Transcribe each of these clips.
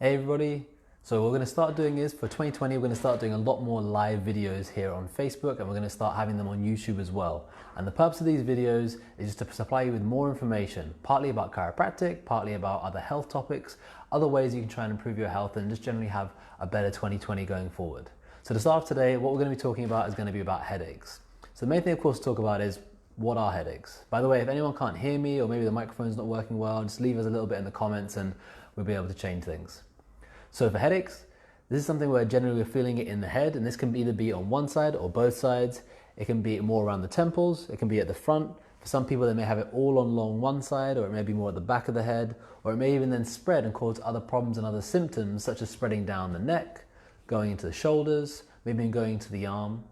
Hey everybody, so what we're going to start doing is for 2020 we're going to start doing a lot more live videos here on Facebook, and we're going to start having them on YouTube as well. And the purpose of these videos is just to supply you with more information, partly about chiropractic, partly about other health topics, other ways you can try and improve your health and just generally have a better 2020 going forward. So to start off today, what we're going to be talking about is going to be about headaches. So the main thing of course to talk about is what are headaches? By the way, if anyone can't hear me or maybe the microphone's not working well, just leave us a little bit in the comments and we'll be able to change things. So for headaches, this is something where generally we're feeling it in the head, and this can either be on one side or both sides. It can be more around the temples, it can be at the front. For some people they may have it all along one side, or it may be more at the back of the head, or it may even then spread and cause other problems and other symptoms such as spreading down the neck, going into the shoulders, maybe going into the arm.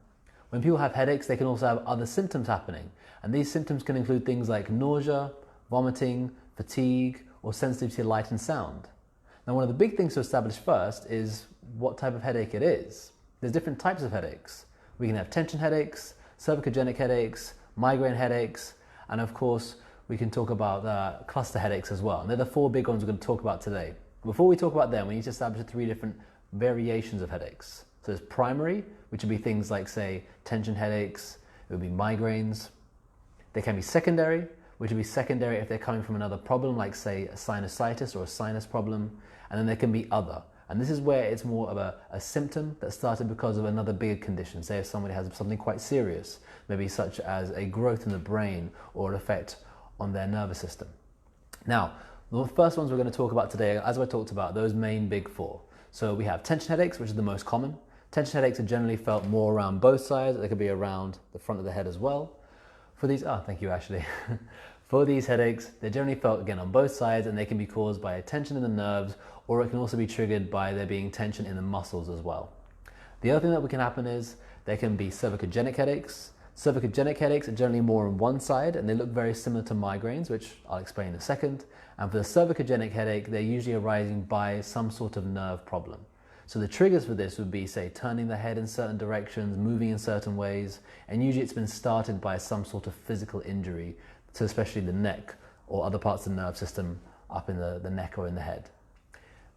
When people have headaches, they can also have other symptoms happening, and these symptoms can include things like nausea, vomiting, fatigue, or sensitivity to light and sound. Now, one of the big things to establish first is what type of headache it is. There's different types of headaches. We can have tension headaches, cervicogenic headaches, migraine headaches, and of course, we can talk about cluster headaches as well. And they're the four big ones we're going to talk about today. Before we talk about them, we need to establish the three different variations of headaches. So there's primary, which would be things like, say, tension headaches, it would be migraines. They can be secondary, which would be secondary if they're coming from another problem, like say a sinusitis or a sinus problem. And then there can be other. And this is where it's more of a symptom that started because of another bigger condition. Say if somebody has something quite serious, maybe such as a growth in the brain or an effect on their nervous system. Now, the first ones we're going to talk about today, as I talked about, those main big four. So we have tension headaches, which is the most common. Tension headaches are generally felt more around both sides. They could be around the front of the head as well. For these, thank you Ashley. For these headaches, they're generally felt again on both sides, and they can be caused by a tension in the nerves, or it can also be triggered by there being tension in the muscles as well. The other thing that can happen is there can be cervicogenic headaches. Cervicogenic headaches are generally more on one side, and they look very similar to migraines, which I'll explain in a second. And for the cervicogenic headache, they're usually arising by some sort of nerve problem. So the triggers for this would be, say, turning the head in certain directions, moving in certain ways, and usually it's been started by some sort of physical injury, to especially the neck or other parts of the nerve system up in the neck or in the head.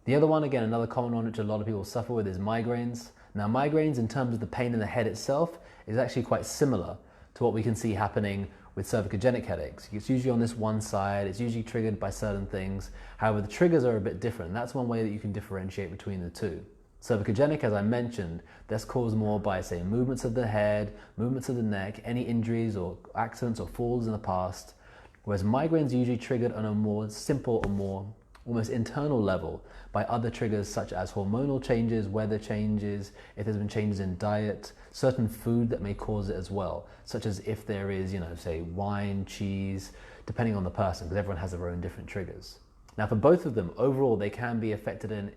The other one, again, another common one which a lot of people suffer with is migraines. Now migraines, in terms of the pain in the head itself, is actually quite similar to what we can see happening with cervicogenic headaches. It's usually on this one side, it's usually triggered by certain things. However, the triggers are a bit different. That's one way that you can differentiate between the two. Cervicogenic, as I mentioned, that's caused more by, say, movements of the head, movements of the neck, any injuries or accidents or falls in the past. Whereas migraines are usually triggered on a more simple or more almost internal level by other triggers such as hormonal changes, weather changes, if there's been changes in diet, certain food that may cause it as well, such as if there is, say wine, cheese, depending on the person, because everyone has their own different triggers. Now for both of them, overall, they can be affected and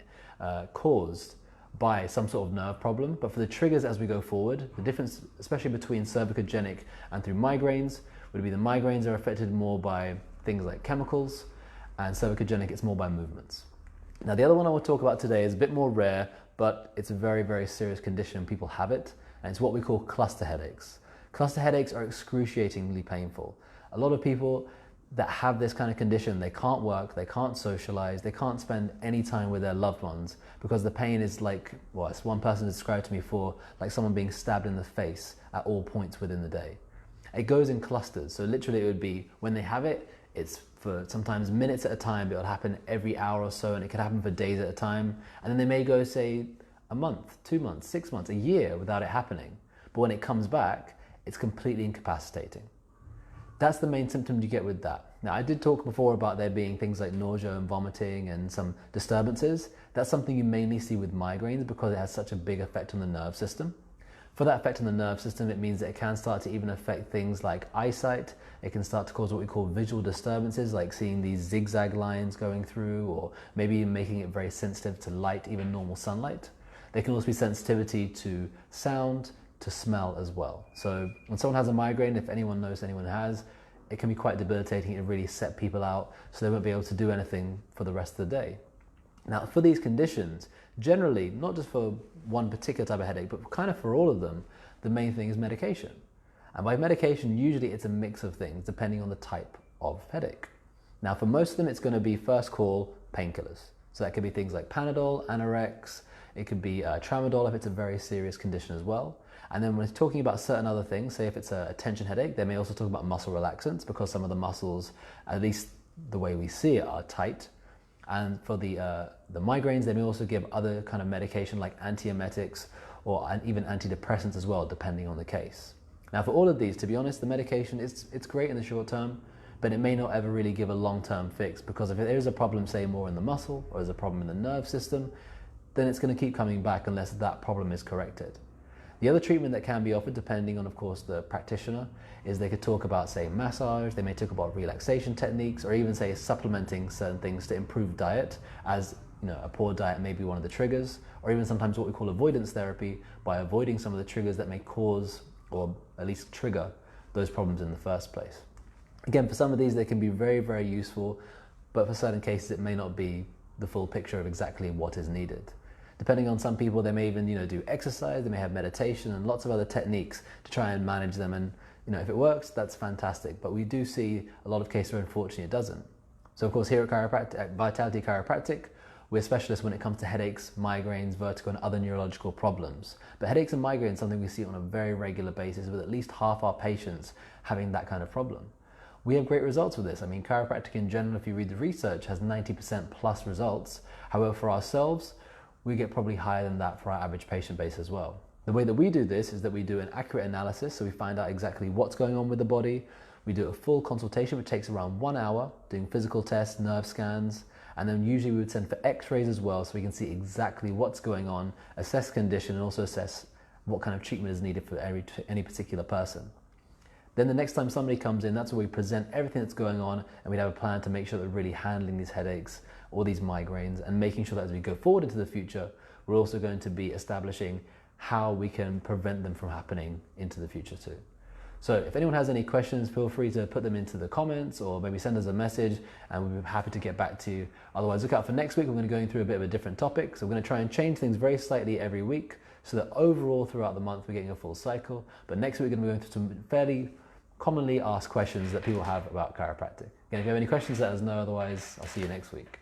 caused by some sort of nerve problem, but for the triggers as we go forward, the difference, especially between cervicogenic and through migraines, would be the migraines are affected more by things like chemicals, and cervicogenic it's more by movements. Now the other one I want to talk about today is a bit more rare, but it's a very, very serious condition. People have it, and it's what we call cluster headaches. Cluster headaches are excruciatingly painful. A lot of people that have this kind of condition, they can't work, they can't socialize, they can't spend any time with their loved ones because the pain is like, well, as one person described to me for, like someone being stabbed in the face at all points within the day. It goes in clusters, so literally it would be, when they have it, it's for sometimes minutes at a time, but it'll happen every hour or so, and it could happen for days at a time, and then they may go, say, a month, 2 months, 6 months, a year without it happening. But when it comes back, it's completely incapacitating. That's the main symptom you get with that. Now, I did talk before about there being things like nausea and vomiting and some disturbances. That's something you mainly see with migraines because it has such a big effect on the nerve system. For that effect on the nerve system, it means that it can start to even affect things like eyesight. It can start to cause what we call visual disturbances, like seeing these zigzag lines going through, or maybe even making it very sensitive to light, even normal sunlight. There can also be sensitivity to sound, to smell as well. So when someone has a migraine, if anyone knows anyone has, it can be quite debilitating. It really set people out, so they won't be able to do anything for the rest of the day. Now for these conditions, generally, not just for one particular type of headache, but kind of for all of them, the main thing is medication. And by medication, usually it's a mix of things depending on the type of headache. Now for most of them, it's going to be first call painkillers. So that could be things like Panadol, Anorex, it could be Tramadol if it's a very serious condition as well. And then when it's talking about certain other things, say if it's a tension headache, they may also talk about muscle relaxants because some of the muscles, at least the way we see it, are tight. And for the migraines, they may also give other kind of medication like antiemetics or even antidepressants as well, depending on the case. Now for all of these, to be honest, the medication, it's great in the short term, but it may not ever really give a long-term fix, because if there is a problem, say more in the muscle or there's a problem in the nerve system, then it's going to keep coming back unless that problem is corrected. The other treatment that can be offered, depending on, of course, the practitioner, is they could talk about, say, massage, they may talk about relaxation techniques, or even, say, supplementing certain things to improve diet, as a poor diet may be one of the triggers, or even sometimes what we call avoidance therapy, by avoiding some of the triggers that may cause, or at least trigger, those problems in the first place. Again, for some of these, they can be very, very useful, but for certain cases, it may not be the full picture of exactly what is needed. Depending on some people, they may even do exercise, they may have meditation and lots of other techniques to try and manage them, and if it works, that's fantastic, but we do see a lot of cases where unfortunately it doesn't. So of course here at Vitality Chiropractic, we're specialists when it comes to headaches, migraines, vertigo and other neurological problems. But headaches and migraines is something we see on a very regular basis, with at least half our patients having that kind of problem. We have great results with this. I mean, chiropractic in general, if you read the research, has 90% plus results. However, for ourselves, we get probably higher than that for our average patient base as well. The way that we do this is that we do an accurate analysis, so we find out exactly what's going on with the body. We do a full consultation, which takes around 1 hour, doing physical tests, nerve scans, and then usually we would send for x-rays as well, so we can see exactly what's going on, assess condition, and also assess what kind of treatment is needed for any particular person. Then the next time somebody comes in, that's where we present everything that's going on, and we'd have a plan to make sure that we're really handling these headaches or these migraines, and making sure that as we go forward into the future, we're also going to be establishing how we can prevent them from happening into the future too. So if anyone has any questions, feel free to put them into the comments or maybe send us a message, and we'll be happy to get back to you. Otherwise, look out for next week. We're going to be going through a bit of a different topic. So we're going to try and change things very slightly every week, so that overall throughout the month we're getting a full cycle. But next week we're going to be going through some fairly commonly asked questions that people have about chiropractic. Again, if you have any questions, let us know. Otherwise, I'll see you next week.